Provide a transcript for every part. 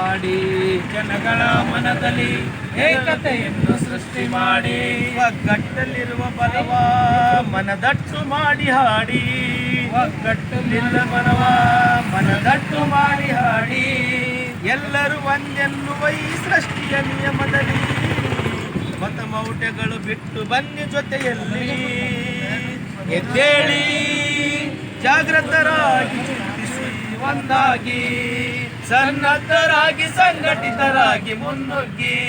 ಮಾಡಿ ಜನಗಳ ಮನದಲ್ಲಿ ಏಕತೆಯನ್ನು ಸೃಷ್ಟಿ ಮಾಡಿ ಒಗ್ಗಟ್ಟಲ್ಲಿರುವ ಬಲವ ಮನದಟ್ಟು ಮಾಡಿ ಹಾಡಿ ಒಗ್ಗಟ್ಟಲ್ಲಿಲ್ಲ ಬಲವ ಮನದಟ್ಟು ಮಾಡಿ ಹಾಡಿ ಎಲ್ಲರೂ ಒಂದೆನ್ನುವ ಈ ಸೃಷ್ಟಿಯ ನಿಯಮದಲ್ಲಿ ಮತಮೌಢ್ಯಗಳು ಬಿಟ್ಟು ಬನ್ನಿ ಜೊತೆಯಲ್ಲಿ ಎದ್ದೇಳಿ ಜಾಗೃತರಾಗಿ ಚಿಂತಿಸಿ ಒಂದಾಗಿ ಸನ್ನದ್ಧರಾಗಿ ಸಂಘಟಿತರಾಗಿ ಮುನ್ನುಗ್ಗಿ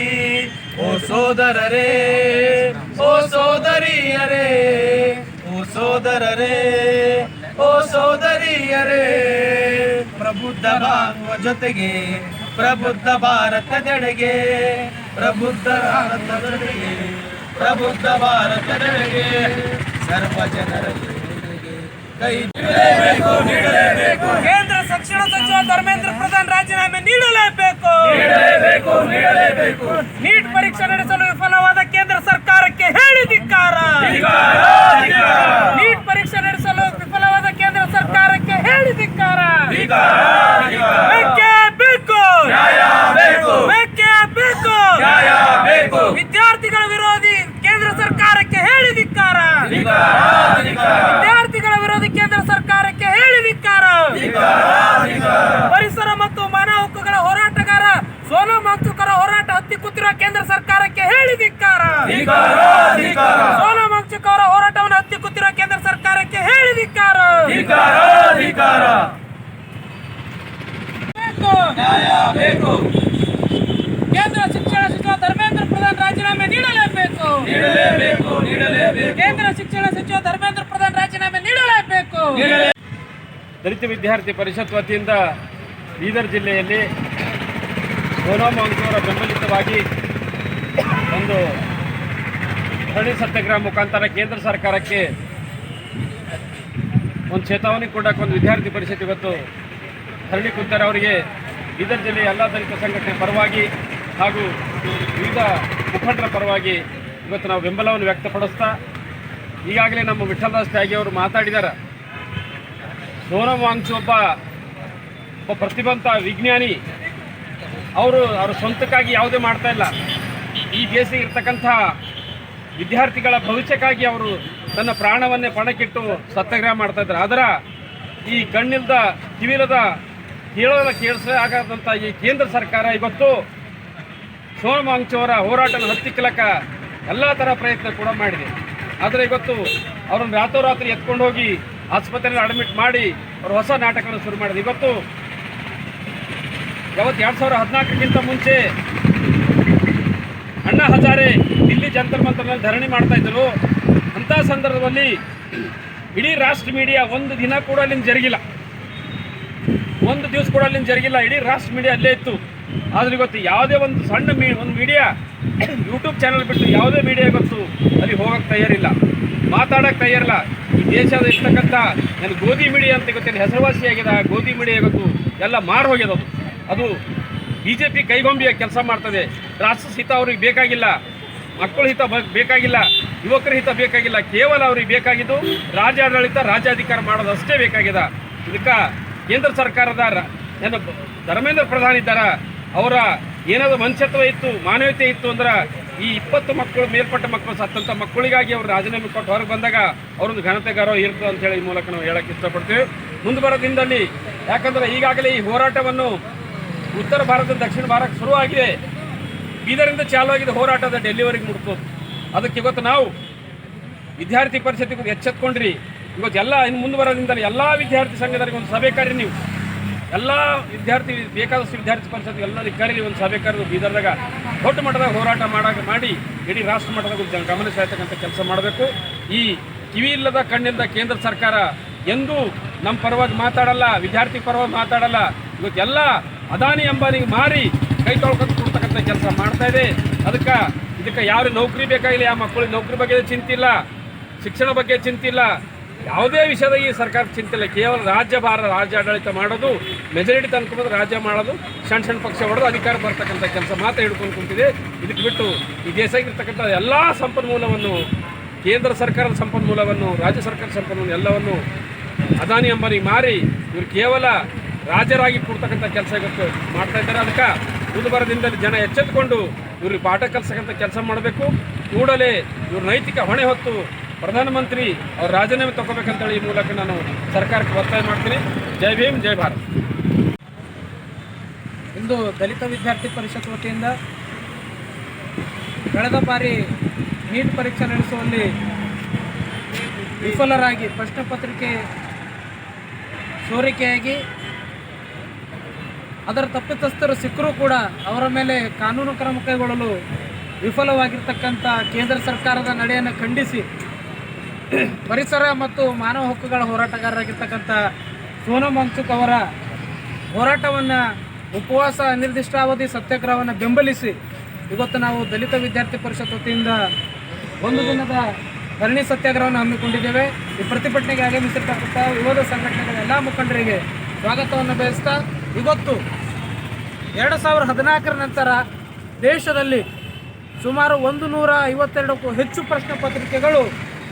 ಓ ಸೋದರರೇ ಓ ಸೋದರಿಯರೇ ಓ ಸೋದರರೇ ಓ ಸೋದರಿಯರೇ ಪ್ರಬುದ್ಧವಾಗುವ ಜೊತೆಗೆ ಪ್ರಬುದ್ಧ ಭಾರತದೆಡೆಗೆ ಪ್ರಬುದ್ಧ ಭಾರತದೆಡೆಗೆ ಪ್ರಬುದ್ಧ ಭಾರತದೆಡೆಗೆ ಸರ್ವ ಜನರ ಕೈ ನೀಡಲೇಬೇಕು. ಕೇಂದ್ರ ಶಿಕ್ಷಣ ಸಚಿವ ಧರ್ಮೇಂದ್ರ ಪ್ರಧಾನ್ ರಾಜೀನಾಮೆ ನೀಡಲೇಬೇಕು. ನೀಟ್ ಪರೀಕ್ಷೆ ನಡೆಸಲು ವಿಫಲವಾದ ಕೇಂದ್ರ ಸರ್ಕಾರಕ್ಕೆ ಹೇಳಿ ಧಿಕ್ಕಾರ. ನೀಟ್ ಪರೀಕ್ಷೆ ನಡೆಸಲು ವಿಫಲವಾದ ಕೇಂದ್ರ ಸರ್ಕಾರಕ್ಕೆ ಹೇಳಿ ಧಿಕ್ಕಾರ. ಬೇಕೇ ಬೇಕು, ಬೇಕೇ ಬೇಕು. ವಿದ್ಯಾರ್ಥಿಗಳ ವಿರೋಧಿ ಕೇಂದ್ರ ಸರ್ಕಾರಕ್ಕೆ ಹೇಳಿ ಧಿಕ್ಕಾರ. ವಿದ್ಯಾರ್ಥಿಗಳ ವಿರೋಧಿ ಕೇಂದ್ರ ಸರ್ಕಾರಕ್ಕೆ ಹೇಳಿ ಧಿಕ್ಕಾರ. ಪರಿಸರ ಮತ್ತು ಮಾನವ ಹಕ್ಕುಗಳ ಹೋರಾಟಗಾರ ಸೋನಂ ವಾಂಗ್ಚುಕ್ ಹೋರಾಟ ಹತ್ತಿಕ್ಕುತ್ತಿರುವ ಕೇಂದ್ರ ಸರ್ಕಾರಕ್ಕೆ ಹೇಳಿ ಧಿಕ್ಕಾರ. ಸೋನಂ ವಾಂಗ್ಚುಕ್ ಅವರ ಹೋರಾಟವನ್ನು ಹತ್ತಿಕ್ಕುತ್ತಿರುವ ಕೇಂದ್ರ ಸರ್ಕಾರಕ್ಕೆ ಹೇಳಿ ಧಿಕ್ಕಾರ. ಕೇಂದ್ರ ಶಿಕ್ಷಣ ಸಚಿವ ಧರ್ಮೇಂದ್ರ ಪ್ರಧಾನ್ ರಾಜೀನಾಮೆ ನೀಡಲೇಬೇಕು. ಕೇಂದ್ರ ಶಿಕ್ಷಣ ಸಚಿವ ಧರ್ಮೇಂದ್ರ ಪ್ರಧಾನ್ ರಾಜೀನಾಮೆ ನೀಡಲೇಬೇಕು. ದಲಿತ ವಿದ್ಯಾರ್ಥಿ ಪರಿಷತ್ ವತಿಯಿಂದ ಬೀದರ್ ಜಿಲ್ಲೆಯಲ್ಲಿ ಸೋನಂ ವಾಂಗ್ಚುಕ್ ಅವರ ಬೆಂಬಲಿತವಾಗಿ ಒಂದು ಧರಣಿ ಸತ್ಯಾಗ್ರಹ ಮುಖಾಂತರ ಕೇಂದ್ರ ಸರ್ಕಾರಕ್ಕೆ ಒಂದು ಚೇತಾವಣೆ ಕೊಡಕ್ಕೆ ಒಂದು ವಿದ್ಯಾರ್ಥಿ ಪರಿಷತ್ ಇವತ್ತು ಧರಣಿ ಕೂತಾರೆ. ಅವರಿಗೆ ಬೀದರ್ ಜಿಲ್ಲೆಯ ಎಲ್ಲ ದಲಿತ ಸಂಘಟನೆ ಪರವಾಗಿ ಹಾಗೂ ವಿವಿಧ ಮುಖಂಡರ ಪರವಾಗಿ ಇವತ್ತು ನಾವು ಬೆಂಬಲವನ್ನು ವ್ಯಕ್ತಪಡಿಸ್ತಾ ಈಗಾಗಲೇ ನಮ್ಮ ವಿಠಲದಾಸ್ ತ್ಯಾಗಿ ಅವರು ಮಾತಾಡಿದ್ದಾರೆ. ಸೋನಂ ವಾಂಗ್ಚುಕ್ ಒಬ್ಬ ಪ್ರತಿಭಾವಂತ ವಿಜ್ಞಾನಿ. ಅವರ ಸ್ವಂತಕ್ಕಾಗಿ ಯಾವುದೇ ಮಾಡ್ತಾ ಇಲ್ಲ. ಈ ದೇಶಕ್ಕೆ ಇರ್ತಕ್ಕಂಥ ವಿದ್ಯಾರ್ಥಿಗಳ ಭವಿಷ್ಯಕ್ಕಾಗಿ ಅವರು ತನ್ನ ಪ್ರಾಣವನ್ನೇ ಪಣಕ್ಕಿಟ್ಟು ಸತ್ಯಾಗ್ರಹ ಮಾಡ್ತಾ ಇದ್ದಾರೆ. ಅದರ ಈ ಕಣ್ಣಿಲ್ದ ಕಿವಿಲದ ಕೇಳಿಸ ಆಗದಂಥ ಈ ಕೇಂದ್ರ ಸರ್ಕಾರ ಇವತ್ತು ಸೋನಂ ವಾಂಗ್ಚುಕ್ ಅವರ ಹೋರಾಟನ ಹತ್ತಿಕ್ಕಲಕ್ಕ ಎಲ್ಲ ಥರ ಪ್ರಯತ್ನ ಕೂಡ ಮಾಡಿದೆ. ಆದರೆ ಇವತ್ತು ಅವರನ್ನು ರಾತ್ರೋರಾತ್ರಿ ಎತ್ಕೊಂಡು ಹೋಗಿ ಆಸ್ಪತ್ರೆಯಲ್ಲಿ ಅಡ್ಮಿಟ್ ಮಾಡಿ ಅವರು ಹೊಸ ನಾಟಕವನ್ನು ಶುರು ಮಾಡಿದೆ. ಇವತ್ತು 2014ಕ್ಕಿಂತ ಮುಂಚೆ ಅಣ್ಣಾ ಹಜಾರೆ ದಿಲ್ಲಿ ಜಂತರ್ ಮಂತರ್ನಲ್ಲಿ ಧರಣಿ ಮಾಡ್ತಾ ಇದ್ದರು. ಅಂಥ ಸಂದರ್ಭದಲ್ಲಿ ಇಡೀ ರಾಷ್ಟ್ರ ಮೀಡಿಯಾ ಒಂದು ದಿನ ಕೂಡ ಅಲ್ಲಿಂದ ಜರುಗಿಲ್ಲ, ಒಂದು ದಿವಸ ಕೂಡ ಅಲ್ಲಿಂದ ಜರುಗಿಲ್ಲ. ಇಡೀ ರಾಷ್ಟ್ರ ಮೀಡಿಯಾ ಅಲ್ಲೇ ಇತ್ತು. ಆದರೆ ಇವತ್ತು ಯಾವುದೇ ಒಂದು ಸಣ್ಣ ಒಂದು ಮೀಡಿಯಾ ಯೂಟ್ಯೂಬ್ ಚಾನಲ್ ಬಿಟ್ಟು ಯಾವುದೇ ಮೀಡಿಯಾ ಇವತ್ತು ಅಲ್ಲಿ ಹೋಗೋಕ್ಕೆ ತಯಾರಿಲ್ಲ, ಮಾತಾಡೋಕ್ಕೆ ತಯಾರಿಲ್ಲ. ಈ ದೇಶದ ಇರ್ತಕ್ಕಂಥ ನಾನು ಗೋಧಿ ಮೀಡಿಯಾ ಅಂತ ಇವತ್ತು ಹೆಸರುವಾಸಿಯಾಗಿದೆ. ಆ ಗೋಧಿ ಮೀಡಿಯಾ ಇವತ್ತು ಎಲ್ಲ ಮಾರು ಹೋಗ್ಯದ. ಅದು BJP ಕೈಗೊಂಬೆಯ ಕೆಲಸ ಮಾಡ್ತದೆ. ರಾಷ್ಟ್ರ ಹಿತ ಅವ್ರಿಗೆ ಬೇಕಾಗಿಲ್ಲ, ಮಕ್ಕಳ ಹಿತ ಬೇಕಾಗಿಲ್ಲ, ಯುವಕರ ಹಿತ ಬೇಕಾಗಿಲ್ಲ. ಕೇವಲ ಅವ್ರಿಗೆ ಬೇಕಾಗಿದ್ದು ರಾಜ್ಯಾಡಳಿತ ರಾಜ್ಯಾಧಿಕಾರ ಮಾಡೋದು ಅಷ್ಟೇ ಬೇಕಾಗಿದೆ. ಇದಕ್ಕೆ ಕೇಂದ್ರ ಸರ್ಕಾರದ ಏನು ಧರ್ಮೇಂದ್ರ ಪ್ರಧಾನ್ ಇದ್ದಾರೆ, ಅವರ ಏನಾದರೂ ಮನುಷ್ಯತ್ವ ಇತ್ತು, ಮಾನವೀಯತೆ ಇತ್ತು ಅಂದ್ರೆ ಈ 20 ಮಕ್ಕಳು ಮೇಲ್ಪಟ್ಟ ಮಕ್ಕಳು ಸತ್ತಂಥ ಮಕ್ಕಳಿಗಾಗಿ ಅವರು ರಾಜೀನಾಮೆ ಕೊಟ್ಟು ಹೊರಗೆ ಬಂದಾಗ ಅವರೊಂದು ಘನತೆ ಗೌರವ ಇರ್ತದೆ ಅಂತೇಳಿ ಈ ಮೂಲಕ ನಾವು ಹೇಳಕ್ಕೆ ಇಷ್ಟಪಡ್ತೀವಿ. ಮುಂದೆ ಬರೋ ದಿನದಲ್ಲಿ ಯಾಕಂದರೆ ಈಗಾಗಲೇ ಈ ಹೋರಾಟವನ್ನು ಉತ್ತರ ಭಾರತ ದಕ್ಷಿಣ ಭಾರತ ಶುರುವಾಗಿದೆ. ಬೀದರಿಂದ ಚಾಲುವಾಗಿದೆ ಹೋರಾಟದ ಡೆಲ್ಲಿವರೆಗೆ ಮುಟ್ಬೋದು. ಅದಕ್ಕೆ ಇವತ್ತು ನಾವು ವಿದ್ಯಾರ್ಥಿ ಪರಿಷತ್ತಿಗೆ ಎಚ್ಚೆತ್ಕೊಂಡ್ರಿ. ಇವತ್ತು ಎಲ್ಲ ಇನ್ನು ಮುಂದೆ ಬರೋದ್ರಿಂದಲೇ ಎಲ್ಲ ವಿದ್ಯಾರ್ಥಿ ಸಂಘದವರಿಗೆ ಒಂದು ಸಭೆ ಕರೀರಿ. ನೀವು ಎಲ್ಲ ವಿದ್ಯಾರ್ಥಿ ಬೇಕಾದಷ್ಟು ವಿದ್ಯಾರ್ಥಿ ಪರಿಷತ್ ಎಲ್ಲರಿಗೆ ಕರೀರಿ, ಒಂದು ಸಭೆ ಕರೆದು ಬೀದರ್ದಾಗ ದೊಡ್ಡ ಮಟ್ಟದಾಗ ಹೋರಾಟ ಮಾಡಿ ಇಡೀ ರಾಷ್ಟ್ರ ಮಟ್ಟದಾಗ ಗಮನ ಸೆಳೆತಕ್ಕಂಥ ಕೆಲಸ ಮಾಡಬೇಕು. ಈ ಕಿವಿ ಇಲ್ಲದ ಕಣ್ಣಿಲ್ಲದ ಕೇಂದ್ರ ಸರ್ಕಾರ ಎಂದೂ ನಮ್ಮ ಪರವಾಗಿ ಮಾತಾಡಲ್ಲ, ವಿದ್ಯಾರ್ಥಿ ಪರವಾಗಿ ಮಾತಾಡಲ್ಲ. ಇವತ್ತೆಲ್ಲ ಅದಾನಿ ಅಂಬಾನಿಗೆ ಮಾರಿ ಕೈ ತೊಳ್ಕೊಂಡು ಕೊಡ್ತಕ್ಕಂಥ ಕೆಲಸ ಮಾಡ್ತಾ ಇದೆ. ಇದಕ್ಕೆ ಯಾರು ನೌಕರಿ ಬೇಕಾಗಿಲ್ಲ, ಯಾವ ಮಕ್ಕಳಿಗೆ ನೌಕರಿ ಬಗ್ಗೆ ಚಿಂತಿಲ್ಲ, ಶಿಕ್ಷಣ ಬಗ್ಗೆ ಚಿಂತಿಲ್ಲ, ಯಾವುದೇ ವಿಷಯದ ಈ ಸರ್ಕಾರ ಚಿಂತಿಲ್ಲ. ಕೇವಲ ರಾಜ್ಯಾಡಳಿತ ಮಾಡೋದು, ಮೆಜಾರಿಟಿ ತನಕ ಬಂದು ರಾಜ್ಯ ಮಾಡೋದು, ಸಣ್ಣ ಪಕ್ಷ ಹೊಡೆದು ಅಧಿಕಾರ ಬರ್ತಕ್ಕಂಥ ಕೆಲಸ ಮಾತ್ರ ಹಿಡ್ಕೊಂಡು ಕುಂತಿದೆ. ಇದಕ್ಕೆ ಬಿಟ್ಟು ಈ ದೇಶಕ್ಕಿರ್ತಕ್ಕಂಥ ಎಲ್ಲ ಸಂಪನ್ಮೂಲವನ್ನು, ಕೇಂದ್ರ ಸರ್ಕಾರದ ಸಂಪನ್ಮೂಲವನ್ನು, ರಾಜ್ಯ ಸರ್ಕಾರದ ಸಂಪನ್ಮೂಲ ಎಲ್ಲವನ್ನು ಅದಾನಿ ಅಂಬಾನಿಗೆ ಮಾರಿ ಇವರು ಕೇವಲ ರಾಜರಾಗಿ ಕೊಡ್ತಕ್ಕಂಥ ಕೆಲಸ ಇವತ್ತು ಮಾಡ್ತಾ ಇದ್ದಾರೆ. ಅದಕ್ಕೆ ಬುಧವಾರದಿಂದಲೇ ಜನ ಎಚ್ಚೆತ್ತುಕೊಂಡು ಇವ್ರಿಗೆ ಪಾಠ ಕಲಿಸಕ್ಕಂಥ ಕೆಲಸ ಮಾಡಬೇಕು. ಕೂಡಲೇ ಇವ್ರ ನೈತಿಕ ಹೊಣೆ ಹೊತ್ತು ಪ್ರಧಾನಮಂತ್ರಿ ಅವ್ರ ರಾಜೀನಾಮೆ ತಗೋಬೇಕಂತೇಳಿ ಈ ಮೂಲಕ ನಾನು ಸರ್ಕಾರಕ್ಕೆ ಒತ್ತಾಯ ಮಾಡ್ತೀನಿ. ಜೈ ಭೀಮ್, ಜೈ ಭಾರತ್. ಇಂದು ದಲಿತ ವಿದ್ಯಾರ್ಥಿ ಪರಿಷತ್ ವತಿಯಿಂದ ಕಳೆದ ಬಾರಿ ನೀಟ್ ಪರೀಕ್ಷೆ ನಡೆಸುವಲ್ಲಿ ವಿಫಲರಾಗಿ ಪ್ರಶ್ನೆ ಪತ್ರಿಕೆ ಸೋರಿಕೆಯಾಗಿ ಅದರ ತಪ್ಪಿತಸ್ಥರು ಸಿಕ್ಕರೂ ಕೂಡ ಅವರ ಮೇಲೆ ಕಾನೂನು ಕ್ರಮ ಕೈಗೊಳ್ಳಲು ವಿಫಲವಾಗಿರ್ತಕ್ಕಂಥ ಕೇಂದ್ರ ಸರ್ಕಾರದ ನಡೆಯನ್ನು ಖಂಡಿಸಿ ಪರಿಸರ ಮತ್ತು ಮಾನವ ಹಕ್ಕುಗಳ ಹೋರಾಟಗಾರರಾಗಿರ್ತಕ್ಕಂಥ ಸೋನಂ ವಾಂಗ್ಚುಕ್ ಅವರ ಹೋರಾಟವನ್ನು ಉಪವಾಸ ಅನಿರ್ದಿಷ್ಟಾವಧಿ ಸತ್ಯಾಗ್ರಹವನ್ನು ಬೆಂಬಲಿಸಿ ಇವತ್ತು ನಾವು ದಲಿತ ವಿದ್ಯಾರ್ಥಿ ಪರಿಷತ್ ವತಿಯಿಂದ ಒಂದು ದಿನದ ಧರಣಿ ಸತ್ಯಾಗ್ರಹವನ್ನು ಹಮ್ಮಿಕೊಂಡಿದ್ದೇವೆ. ಈ ಪ್ರತಿಭಟನೆಗೆ ಆಗಮಿಸಿರ್ತಕ್ಕಂಥ ವಿವಿಧ ಸಂಘಟನೆಗಳ ಎಲ್ಲ ಮುಖಂಡರಿಗೆ ಸ್ವಾಗತವನ್ನು ಬಯಸ್ತಾ, ಇವತ್ತು 2014 ನಂತರ ದೇಶದಲ್ಲಿ ಸುಮಾರು 152ಕ್ಕೂ ಹೆಚ್ಚು ಪ್ರಶ್ನೆ ಪತ್ರಿಕೆಗಳು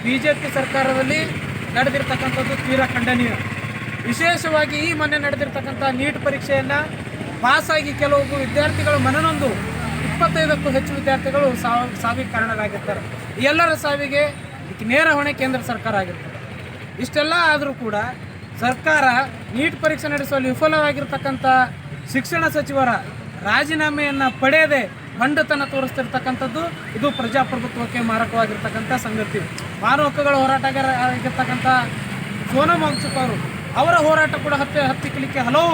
BJP ಸರ್ಕಾರದಲ್ಲಿ ನಡೆದಿರ್ತಕ್ಕಂಥದ್ದು ತೀರಾ ಖಂಡನೀಯ. ವಿಶೇಷವಾಗಿ ಈ ಮೊನ್ನೆ ನಡೆದಿರ್ತಕ್ಕಂಥ ನೀಟ್ ಪರೀಕ್ಷೆಯನ್ನು ಪಾಸಾಗಿ ಕೆಲವು ವಿದ್ಯಾರ್ಥಿಗಳು ಮನನೊಂದು 25ಕ್ಕೂ ಹೆಚ್ಚು ವಿದ್ಯಾರ್ಥಿಗಳು ಸಾವಿಗೆ ಕಾರಣರಾಗಿರ್ತಾರೆ. ಈ ಎಲ್ಲರ ಸಾವಿಗೆ ನೇರ ಹೊಣೆ ಕೇಂದ್ರ ಸರ್ಕಾರ ಆಗಿರ್ತದೆ. ಇಷ್ಟೆಲ್ಲ ಆದರೂ ಕೂಡ ಸರ್ಕಾರ ನೀಟ್ ಪರೀಕ್ಷೆ ನಡೆಸುವಲ್ಲಿ ವಿಫಲವಾಗಿರ್ತಕ್ಕಂಥ ಶಿಕ್ಷಣ ಸಚಿವರ ರಾಜೀನಾಮೆಯನ್ನು ಪಡೆಯದೆ ಬಂಡತನ ತೋರಿಸ್ತಿರ್ತಕ್ಕಂಥದ್ದು ಇದು ಪ್ರಜಾಪ್ರಭುತ್ವಕ್ಕೆ ಮಾರಕವಾಗಿರ್ತಕ್ಕಂಥ ಸಂಗತಿ. ಮಾನವ ಹಕ್ಕುಗಳ ಹೋರಾಟಗಾರ ಆಗಿರ್ತಕ್ಕಂಥ ಸೋನಂ ವಾಂಗ್ಚುಕ್ ಅವರು ಅವರ ಹೋರಾಟ ಕೂಡ ಹತ್ತಿಕ್ಕಲಿಕ್ಕೆ ಹಲವು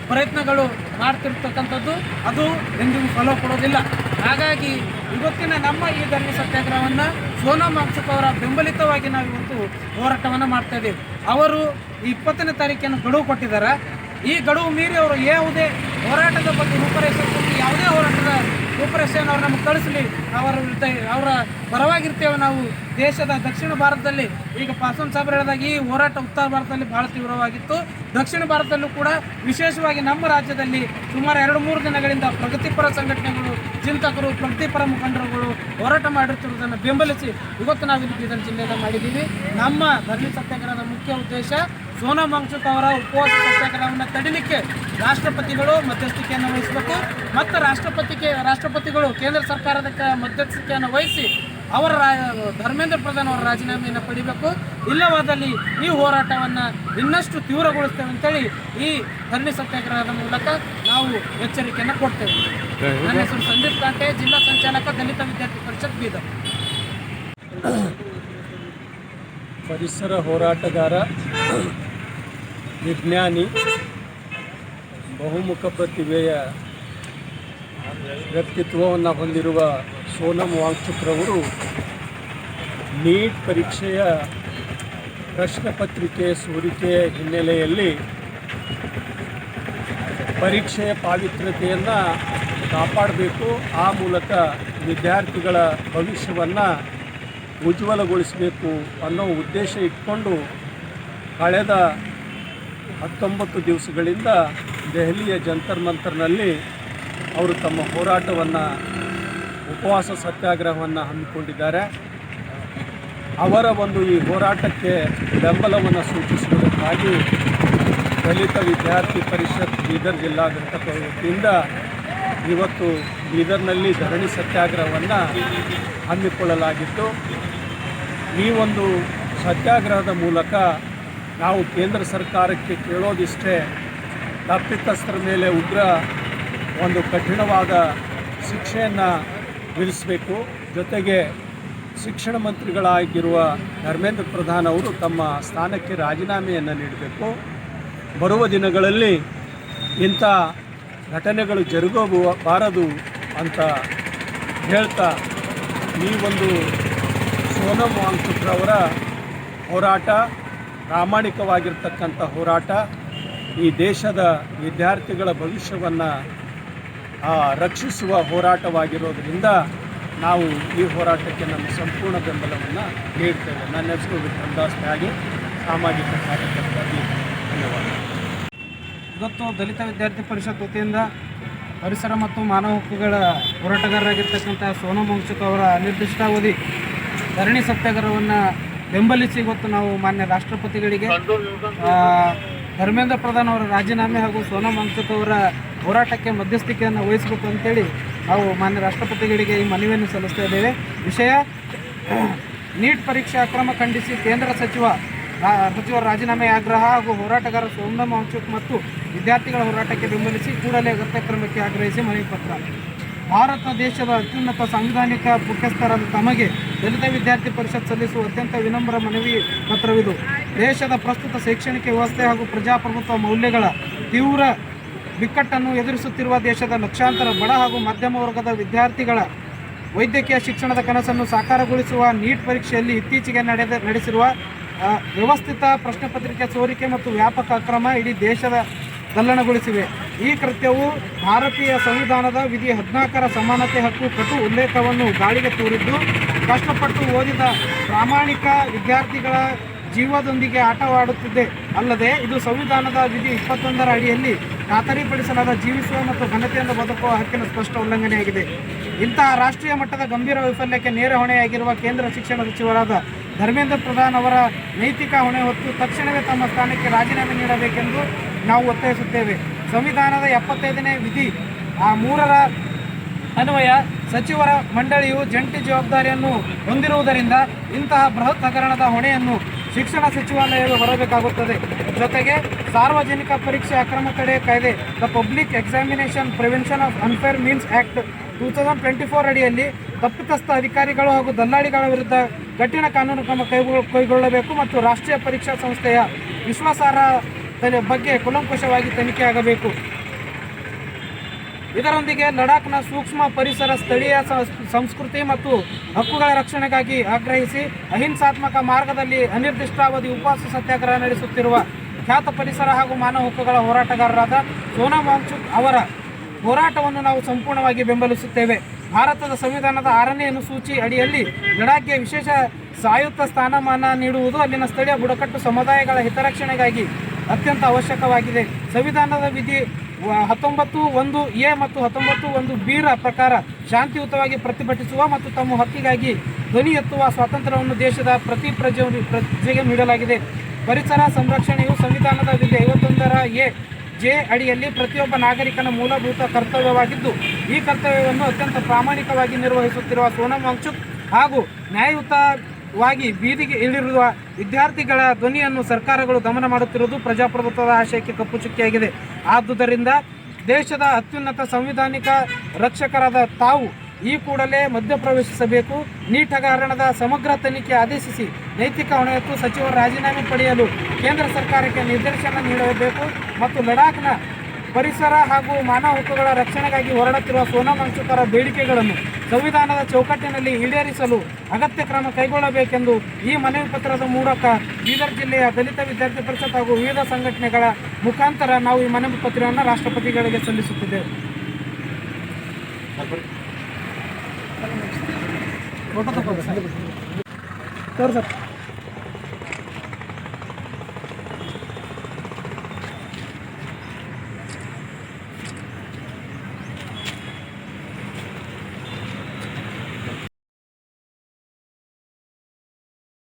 ಪ್ರಯತ್ನಗಳು ಮಾಡ್ತಿರ್ತಕ್ಕಂಥದ್ದು ಅದು ಎಂದಿಗೂ ಫಲ ಕೊಡೋದಿಲ್ಲ. ಹಾಗಾಗಿ ಇವತ್ತಿನ ನಮ್ಮ ಈ ಧರಣಿ ಸತ್ಯಾಗ್ರಹವನ್ನು ಸೋನಂ ವಾಂಗ್ಚುಕ್ ಅವರ ಬೆಂಬಲಿತವಾಗಿ ನಾವು ಇವತ್ತು ಹೋರಾಟವನ್ನು ಮಾಡ್ತಾ ಇದ್ದೀವಿ. ಅವರು ಈ 20ನೇ ತಾರೀಕಿನ ಗಡುವು ಕೊಟ್ಟಿದ್ದಾರೆ. ಈ ಗಡುವು ಮೀರಿ ಅವರು ಯಾವುದೇ ಹೋರಾಟದ ಬಗ್ಗೆ ರೂಪರೇಷೆ ಕೊಟ್ಟು ಯಾವುದೇ ಹೋರಾಟದ ರೂಪರೇಷೆಯನ್ನು ಅವ್ರು ನಮಗೆ ಕಳಿಸಲಿ, ಅವರ ಪರವಾಗಿರ್ತೇವೆ. ನಾವು ದೇಶದ ದಕ್ಷಿಣ ಭಾರತದಲ್ಲಿ ಈಗ ಪಾಸ್ವಾನ್ ಸಾಹೇಬರು ಹೇಳಿದಾಗ ಈ ಹೋರಾಟ ಉತ್ತರ ಭಾರತದಲ್ಲಿ ಭಾಳ ತೀವ್ರವಾಗಿತ್ತು. ದಕ್ಷಿಣ ಭಾರತದಲ್ಲೂ ಕೂಡ ವಿಶೇಷವಾಗಿ ನಮ್ಮ ರಾಜ್ಯದಲ್ಲಿ ಸುಮಾರು 2-3 ದಿನಗಳಿಂದ ಪ್ರಗತಿಪರ ಸಂಘಟನೆಗಳು, ಚಿಂತಕರು, ಪ್ರಗತಿಪರ ಮುಖಂಡರುಗಳು ಹೋರಾಟ ಮಾಡಿರ್ತಿರುವುದನ್ನು ಬೆಂಬಲಿಸಿ ಇವತ್ತು ನಾವು ಇಲ್ಲಿ ಬೀದರ್ ಜಿಲ್ಲೆಯಲ್ಲಿ ಮಾಡಿದ್ದೀವಿ. ನಮ್ಮ ಧರಣಿ ಸತ್ಯಾಗ್ರಹದ ಮುಖ್ಯ ಉದ್ದೇಶ ಸೋನಂ ವಾಂಗ್ಚುಕ್ ಅವರ ಉಪವಾಸ ಸತ್ಯಾಗ್ರಹವನ್ನು ತಡಿಲಿಕ್ಕೆ ರಾಷ್ಟ್ರಪತಿಗಳು ಮಧ್ಯಸ್ಥಿಕೆಯನ್ನು ವಹಿಸಬೇಕು ಮತ್ತು ರಾಷ್ಟ್ರಪತಿಗಳು ಕೇಂದ್ರ ಸರ್ಕಾರದ ಮಧ್ಯಸ್ಥಿಕೆಯನ್ನು ವಹಿಸಿ ಅವರ ಧರ್ಮೇಂದ್ರ ಪ್ರಧಾನ್ ಅವರ ರಾಜೀನಾಮೆಯನ್ನು ಪಡಿಬೇಕು. ಇಲ್ಲವಾದಲ್ಲಿ ಈ ಹೋರಾಟವನ್ನು ಇನ್ನಷ್ಟು ತೀವ್ರಗೊಳಿಸ್ತೇವೆ ಅಂತೇಳಿ ಈ ಧರಣಿ ಸತ್ಯಾಗ್ರಹದ ಮೂಲಕ ನಾವು ಎಚ್ಚರಿಕೆಯನ್ನು ಕೊಡ್ತೇವೆ. ನನ್ನ ಹೆಸರು ಸಂದೀಪ್ ಕಾಂಟೆ, ಜಿಲ್ಲಾ ಸಂಚಾಲಕ, ದಲಿತ ವಿದ್ಯಾರ್ಥಿ ಪರಿಷತ್, ಬೀದರ್. ಪರಿಸರ ಹೋರಾಟಗಾರ, ವಿಜ್ಞಾನಿ, ಬಹುಮುಖ ಪ್ರತಿಭೆಯ ವ್ಯಕ್ತಿತ್ವವನ್ನು ಹೊಂದಿರುವ ಸೋನಂ ವಾಂಗ್ಚುಕ್ರವರು ನೀಟ್ ಪರೀಕ್ಷೆಯ ಪ್ರಶ್ನೆ ಪತ್ರಿಕೆ ಸೋರಿಕೆಯ ಹಿನ್ನೆಲೆಯಲ್ಲಿ ಪರೀಕ್ಷೆಯ ಪಾವಿತ್ರ್ಯತೆಯನ್ನು ಕಾಪಾಡಬೇಕು, ಆ ಮೂಲಕ ವಿದ್ಯಾರ್ಥಿಗಳ ಭವಿಷ್ಯವನ್ನು ಉಜ್ವಲಗೊಳಿಸಬೇಕು ಅನ್ನೋ ಉದ್ದೇಶ ಇಟ್ಕೊಂಡು ಕಳೆದ 19 ದಿವಸಗಳಿಂದ ದೆಹಲಿಯ ಜಂತರ್ ಮಂತರ್ನಲ್ಲಿ ಅವರು ತಮ್ಮ ಹೋರಾಟವನ್ನು, ಉಪವಾಸ ಸತ್ಯಾಗ್ರಹವನ್ನು ಹಮ್ಮಿಕೊಂಡಿದ್ದಾರೆ. ಅವರ ಒಂದು ಈ ಹೋರಾಟಕ್ಕೆ ಬೆಂಬಲವನ್ನು ಸೂಚಿಸುವುದಕ್ಕಾಗಿ ದಲಿತ ವಿದ್ಯಾರ್ಥಿ ಪರಿಷತ್ ಬೀದರ್ ಜಿಲ್ಲಾ ಘಟಕ ವತಿಯಿಂದ ಇವತ್ತು ಬೀದರ್ನಲ್ಲಿ ಧರಣಿ ಸತ್ಯಾಗ್ರಹವನ್ನು ಹಮ್ಮಿಕೊಳ್ಳಲಾಗಿತ್ತು. ಈ ಒಂದು ಸತ್ಯಾಗ್ರಹದ ಮೂಲಕ ನಾವು ಕೇಂದ್ರ ಸರ್ಕಾರಕ್ಕೆ ಕೇಳೋದಿಷ್ಟೇ, ತಪ್ಪಿತಸ್ಥರ ಮೇಲೆ ಉಗ್ರ ಒಂದು ಕಠಿಣವಾದ ಶಿಕ್ಷೆಯನ್ನು ವಿಧಿಸಬೇಕು. ಜೊತೆಗೆ ಶಿಕ್ಷಣ ಮಂತ್ರಿಗಳಾಗಿರುವ ಧರ್ಮೇಂದ್ರ ಪ್ರಧಾನ್ ಅವರು ತಮ್ಮ ಸ್ಥಾನಕ್ಕೆ ರಾಜೀನಾಮೆಯನ್ನು ನೀಡಬೇಕು. ಬರುವ ದಿನಗಳಲ್ಲಿ ಇಂಥ ಘಟನೆಗಳು ಜರುಗಬಾರದು ಅಂತ ಹೇಳ್ತಾ, ಈ ಒಂದು ಸೋನಂ ವಾಂಗ್ಚುಕ್ರವರ ಹೋರಾಟ ಪ್ರಾಮಾಣಿಕವಾಗಿರ್ತಕ್ಕಂಥ ಹೋರಾಟ, ಈ ದೇಶದ ವಿದ್ಯಾರ್ಥಿಗಳ ಭವಿಷ್ಯವನ್ನು ರಕ್ಷಿಸುವ ಹೋರಾಟವಾಗಿರೋದರಿಂದ ನಾವು ಈ ಹೋರಾಟಕ್ಕೆ ನಮ್ಮ ಸಂಪೂರ್ಣ ಬೆಂಬಲವನ್ನು ನೀಡ್ತೇವೆ. ನನ್ನ ಹೆಸರು ವಿಕ್ರಮದಾಸ್ ತ್ಯಾಗಿ, ಸಾಮಾಜಿಕ ಕಾರ್ಯಕರ್ತರಾಗಿ. ಧನ್ಯವಾದ. ಇವತ್ತು ದಲಿತ ವಿದ್ಯಾರ್ಥಿ ಪರಿಷತ್ ವತಿಯಿಂದ ಪರಿಸರ ಮತ್ತು ಮಾನವ ಹಕ್ಕುಗಳ ಹೋರಾಟಗಾರರಾಗಿರ್ತಕ್ಕಂಥ ಸೋನಂ ವಾಂಗ್ಚುಕ್ ಅವರ ಅನಿರ್ದಿಷ್ಟಾವಧಿ ಧರಣಿ ಸತ್ಯಾಗ್ರಹವನ್ನು ಬೆಂಬಲಿಸಿ ಇವತ್ತು ನಾವು ಮಾನ್ಯ ರಾಷ್ಟ್ರಪತಿಗಳಿಗೆ ಧರ್ಮೇಂದ್ರ ಪ್ರಧಾನ್ ಅವರ ರಾಜೀನಾಮೆ ಹಾಗೂ ಸೋನಂ ವಾಂಗ್ಚುಕ್ ಅವರ ಹೋರಾಟಕ್ಕೆ ಮಧ್ಯಸ್ಥಿಕೆಯನ್ನು ವಹಿಸಬೇಕು ಅಂತೇಳಿ ನಾವು ಮಾನ್ಯ ರಾಷ್ಟ್ರಪತಿಗಳಿಗೆ ಈ ಮನವಿಯನ್ನು ಸಲ್ಲಿಸ್ತಾ ಇದ್ದೇವೆ. ವಿಷಯ ನೀಟ್ ಪರೀಕ್ಷೆ ಅಕ್ರಮ ಖಂಡಿಸಿ ಕೇಂದ್ರ ಸಚಿವರ ರಾಜೀನಾಮೆ ಆಗ್ರಹ ಹಾಗೂ ಹೋರಾಟಗಾರ ಸೋನಂ ವಾಂಗ್ಚುಕ್ ಮತ್ತು ವಿದ್ಯಾರ್ಥಿಗಳ ಹೋರಾಟಕ್ಕೆ ಬೆಂಬಲಿಸಿ ಕೂಡಲೇ ಅಗತ್ಯ ಕ್ರಮಕ್ಕೆ ಆಗ್ರಹಿಸಿ ಮನವಿ ಪತ್ರ. ಭಾರತ ದೇಶದ ಅತ್ಯುನ್ನತ ಸಾಂವಿಧಾನಿಕ ಮುಖ್ಯಸ್ಥರಾದ ತಮಗೆ ದಲಿತ ವಿದ್ಯಾರ್ಥಿ ಪರಿಷತ್ ಸಲ್ಲಿಸುವ ಅತ್ಯಂತ ವಿನಮ್ರ ಮನವಿ ಪತ್ರವಿದು. ದೇಶದ ಪ್ರಸ್ತುತ ಶೈಕ್ಷಣಿಕ ವ್ಯವಸ್ಥೆ ಹಾಗೂ ಪ್ರಜಾಪ್ರಭುತ್ವ ಮೌಲ್ಯಗಳ ತೀವ್ರ ಬಿಕ್ಕಟ್ಟನ್ನು ಎದುರಿಸುತ್ತಿರುವ ದೇಶದ ಲಕ್ಷಾಂತರ ಬಡ ಹಾಗೂ ಮಧ್ಯಮ ವರ್ಗದ ವಿದ್ಯಾರ್ಥಿಗಳ ವೈದ್ಯಕೀಯ ಶಿಕ್ಷಣದ ಕನಸನ್ನು ಸಾಕಾರಗೊಳಿಸುವ ನೀಟ್ ಪರೀಕ್ಷೆಯಲ್ಲಿ ಇತ್ತೀಚೆಗೆ ನಡೆಸಿರುವ ವ್ಯವಸ್ಥಿತ ಪ್ರಶ್ನೆ ಪತ್ರಿಕೆ ಸೋರಿಕೆ ಮತ್ತು ವ್ಯಾಪಕ ಅಕ್ರಮ ಇಡೀ ದೇಶದ ತಲ್ಲಣಗೊಳಿಸಿವೆ. ಈ ಕೃತ್ಯವು ಭಾರತೀಯ ಸಂವಿಧಾನದ ವಿಧಿ 14ರ ಸಮಾನತೆ ಹಕ್ಕು ಕಟು ಉಲ್ಲೇಖವನ್ನು ಗಾಳಿಗೆ ತೂರಿದ್ದು, ಕಷ್ಟಪಟ್ಟು ಓದಿದ ಪ್ರಾಮಾಣಿಕ ವಿದ್ಯಾರ್ಥಿಗಳ ಜೀವದೊಂದಿಗೆ ಆಟವಾಡುತ್ತಿದೆ. ಅಲ್ಲದೆ ಇದು ಸಂವಿಧಾನದ ವಿಧಿ 21ರ ಅಡಿಯಲ್ಲಿ ಖಾತರಿಪಡಿಸಲಾದ ಜೀವಿಸುವ ಮತ್ತು ಘನತೆಯಿಂದ ಬದುಕುವ ಹಕ್ಕಿನ ಸ್ಪಷ್ಟ ಉಲ್ಲಂಘನೆಯಾಗಿದೆ. ಇಂತಹ ರಾಷ್ಟ್ರೀಯ ಮಟ್ಟದ ಗಂಭೀರ ವೈಫಲ್ಯಕ್ಕೆ ನೇರ ಹೊಣೆಯಾಗಿರುವ ಕೇಂದ್ರ ಶಿಕ್ಷಣ ಸಚಿವರಾದ ಧರ್ಮೇಂದ್ರ ಪ್ರಧಾನ್ ಅವರ ನೈತಿಕ ಹೊಣೆ ಹೊತ್ತು ತಕ್ಷಣವೇ ತಮ್ಮ ಸ್ಥಾನಕ್ಕೆ ರಾಜೀನಾಮೆ ನೀಡಬೇಕೆಂದು ನಾವು ಒತ್ತಾಯಿಸುತ್ತೇವೆ. ಸಂವಿಧಾನದ 75ನೇ ವಿಧಿ 3ರ ಅನ್ವಯ ಸಚಿವರ ಮಂಡಳಿಯು ಜಂಟಿ ಜವಾಬ್ದಾರಿಯನ್ನು ಹೊಂದಿರುವುದರಿಂದ ಇಂತಹ ಬೃಹತ್ ಹಗರಣದ ಹೊಣೆಯನ್ನು ಶಿಕ್ಷಣ ಸಚಿವಾಲಯವು ಹೊರಬೇಕಾಗುತ್ತದೆ. ಜೊತೆಗೆ ಸಾರ್ವಜನಿಕ ಪರೀಕ್ಷೆ ಅಕ್ರಮ ತಡೆ ಕಾಯ್ದೆ the public examination prevention of unfair means act 2024 ಅಡಿಯಲ್ಲಿ ತಪ್ಪಿತಸ್ಥ ಅಧಿಕಾರಿಗಳು ಹಾಗೂ ದಲ್ಲಾಳಿಗಳ ವಿರುದ್ಧ ಕಠಿಣ ಕಾನೂನು ಕ್ರಮ ಕೈಗೊಳ್ಳಬೇಕು ಮತ್ತು ರಾಷ್ಟ್ರೀಯ ಪರೀಕ್ಷಾ ಸಂಸ್ಥೆಯ ವಿಶ್ವಾಸಾರ್ಹತೆ ಬಗ್ಗೆ ಕೂಲಂಕಷವಾಗಿ ತನಿಖೆ ಆಗಬೇಕು. ಇದರೊಂದಿಗೆ ಲಡಾಖ್ನ ಸೂಕ್ಷ್ಮ ಪರಿಸರ, ಸ್ಥಳೀಯ ಸಂಸ್ಕೃತಿ ಮತ್ತು ಹಕ್ಕುಗಳ ರಕ್ಷಣೆಗಾಗಿ ಆಗ್ರಹಿಸಿ ಅಹಿಂಸಾತ್ಮಕ ಮಾರ್ಗದಲ್ಲಿ ಅನಿರ್ದಿಷ್ಟಾವಧಿ ಉಪವಾಸ ಸತ್ಯಾಗ್ರಹ ನಡೆಸುತ್ತಿರುವ ಖ್ಯಾತ ಪರಿಸರ ಹಾಗೂ ಮಾನವ ಹಕ್ಕುಗಳ ಹೋರಾಟಗಾರರಾದ ಸೋನಂ ವಾಂಗ್ಚುಕ್ ಅವರ ಹೋರಾಟವನ್ನು ನಾವು ಸಂಪೂರ್ಣವಾಗಿ ಬೆಂಬಲಿಸುತ್ತೇವೆ. ಭಾರತದ ಸಂವಿಧಾನದ 6ನೇ ಅನುಸೂಚಿ ಅಡಿಯಲ್ಲಿ ಲಡಾಖ್ಗೆ ವಿಶೇಷ ಸ್ವಾಯತ್ತ ಸ್ಥಾನಮಾನ ನೀಡುವುದು ಅಲ್ಲಿನ ಸ್ಥಳೀಯ ಬುಡಕಟ್ಟು ಸಮುದಾಯಗಳ ಹಿತರಕ್ಷಣೆಗಾಗಿ ಅತ್ಯಂತ ಅವಶ್ಯಕವಾಗಿದೆ. ಸಂವಿಧಾನದ ವಿಧಿ 19(1)(a) ಮತ್ತು 19(1)(b)ರ ಪ್ರಕಾರ ಶಾಂತಿಯುತವಾಗಿ ಪ್ರತಿಭಟಿಸುವ ಮತ್ತು ತಮ್ಮ ಹಕ್ಕಿಗಾಗಿ ಧ್ವನಿ ಎತ್ತುವ ಸ್ವಾತಂತ್ರ್ಯವನ್ನು ದೇಶದ ಪ್ರತಿ ಪ್ರಜೆಗೆ ನೀಡಲಾಗಿದೆ. ಪರಿಸರ ಸಂರಕ್ಷಣೆಯು ಸಂವಿಧಾನದ ವಿಧಿ 51ರ (a)(j) ಅಡಿಯಲ್ಲಿ ಪ್ರತಿಯೊಬ್ಬ ನಾಗರಿಕನ ಮೂಲಭೂತ ಕರ್ತವ್ಯವಾಗಿದ್ದು, ಈ ಕರ್ತವ್ಯವನ್ನು ಅತ್ಯಂತ ಪ್ರಾಮಾಣಿಕವಾಗಿ ನಿರ್ವಹಿಸುತ್ತಿರುವ ಸೋನಂ ವಾಂಗ್ಚುಕ್ ಹಾಗೂ ನ್ಯಾಯಯುತವಾಗಿ ಬೀದಿಗೆ ಇಳಿರುವ ವಿದ್ಯಾರ್ಥಿಗಳ ಧ್ವನಿಯನ್ನು ಸರ್ಕಾರಗಳು ದಮನ ಮಾಡುತ್ತಿರುವುದು ಪ್ರಜಾಪ್ರಭುತ್ವದ ಆಶಯಕ್ಕೆ ಕಪ್ಪು ಚುಕ್ಕಿಯಾಗಿದೆ. ಆದುದರಿಂದ ದೇಶದ ಅತ್ಯುನ್ನತ ಸಂವಿಧಾನಿಕ ರಕ್ಷಕರಾದ ತಾವು ಈ ಕೂಡಲೇ ಮಧ್ಯಪ್ರವೇಶಿಸಬೇಕು. ನೀಟ್ ಹಗರಣದ ಸಮಗ್ರ ತನಿಖೆ ಆದೇಶಿಸಿ ನೈತಿಕ ಹೊಣೆಯತ್ತು ಸಚಿವರ ರಾಜೀನಾಮೆ ಪಡೆಯಲು ಕೇಂದ್ರ ಸರ್ಕಾರಕ್ಕೆ ನಿರ್ದೇಶನ ನೀಡಬೇಕು ಮತ್ತು ಲಡಾಖ್ನ ಪರಿಸರ ಹಾಗೂ ಮಾನವ ಹಕ್ಕುಗಳ ರಕ್ಷಣೆಗಾಗಿ ಹೋರಾಡುತ್ತಿರುವ ಸೋನಂ ವಾಂಗ್ಚುಕರ ಬೇಡಿಕೆಗಳನ್ನು ಸಂವಿಧಾನದ ಚೌಕಟ್ಟಿನಲ್ಲಿ ಈಡೇರಿಸಲು ಅಗತ್ಯ ಕ್ರಮ ಕೈಗೊಳ್ಳಬೇಕೆಂದು ಈ ಮನವಿ ಪತ್ರದ ಮೂಲಕ ಬೀದರ್ ಜಿಲ್ಲೆಯ ದಲಿತ ವಿದ್ಯಾರ್ಥಿ ಪರಿಷತ್ ಹಾಗೂ ವಿವಿಧ ಸಂಘಟನೆಗಳ ಮುಖಾಂತರ ನಾವು ಈ ಮನವಿ ಪತ್ರವನ್ನು ರಾಷ್ಟ್ರಪತಿಗಳಿಗೆ ಸಲ್ಲಿಸುತ್ತಿದ್ದೇವೆ. Photo ತಗೋದು sir.